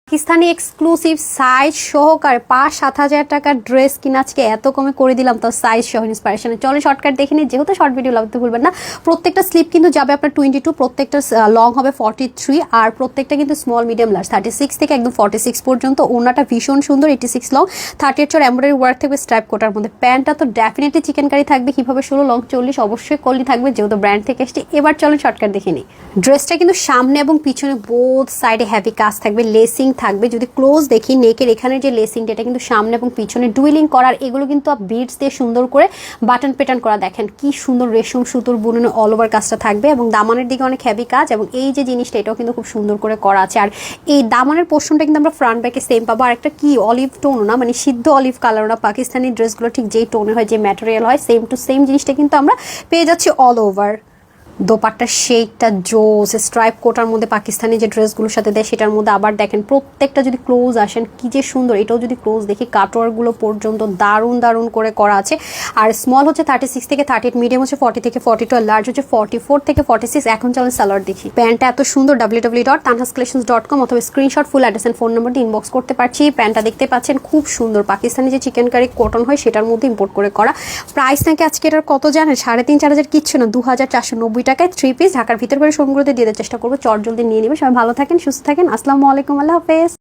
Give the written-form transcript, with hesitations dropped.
Pakistani exclusive size সহকারে 5-7 হাজার টাকার ড্রেস কিনা আজকে এত কমে করে দিলাম, তো সাইজ সহ ইন্সপিরেশনে চলে শর্টকাট দেখে নিই। যেহেতু শর্ট ভিডিও লাগতে ভুলবেন না। প্রত্যেকটা স্লিপ কিন্তু যাবে আপনার 22, প্রত্যেকটা লং হবে 43, আর প্রত্যেকটা কিন্তু স্মল মিডিয়াম লার্জ 36 থেকে একদম 46 পর্যন্ত। ওনাটা ভীষণ সুন্দর, 86 লং, 38 এমব্রয়ডারি ওয়ার্ক থাকবে স্ট্রাইপ কোটার মধ্যে। প্যান্টটা তো ডেফিনেটলি চিকেন কারি থাকবে, কিভাবে 16 লং 40 অবশ্যই কলি থাকবে, যেহেতু ব্র্যান্ড থেকে এসছে। এবার চলেন শর্টকাট দেখে নিই। ড্রেসটা কিন্তু সামনে এবং পিছনে বোথ সাইডে হেভি কাজ থাকবে, লেসিং থাকবে। যদি ক্লোজ দেখি নেকের এখানে যে লেসিংটা, এটা কিন্তু সামনে এবং পিছনে ডুইলিং করার, এগুলো কিন্তু বিডস দিয়ে সুন্দর করে বাটন প্যাটার্ন করা। দেখেন কি সুন্দর রেশম সুতোর বুননে অল ওভার কাজটা থাকবে, এবং দামানের দিকে অনেক হেভি কাজ, এবং এই যে জিনিসটা এটাও কিন্তু খুব সুন্দর করে করা আছে। আর এই দামানের পোর্শনটা কিন্তু আমরা ফ্রন্ট ব্যাকে সেম পাবো। আর একটা কি অলিভ টোন না, মানে সিদ্ধ অলিভ কালার না, পাকিস্তানি ড্রেসগুলো ঠিক যেই টোনে হয়, যে ম্যাটেরিয়াল হয়, সেম টু সেম জিনিসটা কিন্তু আমরা পেয়ে যাচ্ছি অল ওভার। দোপাট্টার শেকটা জোস, স্ট্রাইপ কোটার মধ্যে পাকিস্তানি যে ড্রেসগুলোর সাথে দেয় সেটার মধ্যে আবার দেখেন প্রত্যেকটা যদি ক্লোজ আসেন কি যে সুন্দর। এটাও যদি ক্লোজ দেখি কাটোয়ারগুলো পর্যন্ত দারুণ দারুণ করে করা আছে। আর স্মল হচ্ছে 36 থেকে 38, মিডিয়াম হচ্ছে 40 থেকে 42, আর লার্জ হচ্ছে 44 থেকে 46। এখন চলেন সালোয়ার দেখি। প্যান্টটা এত সুন্দর, www.tanhascollections.com অথবা screenshot full address and phone number দিয়ে ইনবক্স করতে পারছি। প্যান্টটা দেখতে পাচ্ছেন খুব সুন্দর, পাকিস্তানি যে চিকেন কারি কটন হয় সেটার মধ্যে ইম্পোর্ট করে করা। প্রাইস নাকি আজকে এটার কত জানেন? 3,500-4,000 কিচ্ছু না, 2,490 টাকায় 3 পিস ঢাকার ভিতর করে সংগ্রহতে দিয়ে দেওয়ার চেষ্টা করবো। চট জলদি নিয়ে নেবে। সবাই ভালো থাকেন, সুস্থ থাকেন। আসসালামু আলাইকুম, আল্লাহ হাফেজ।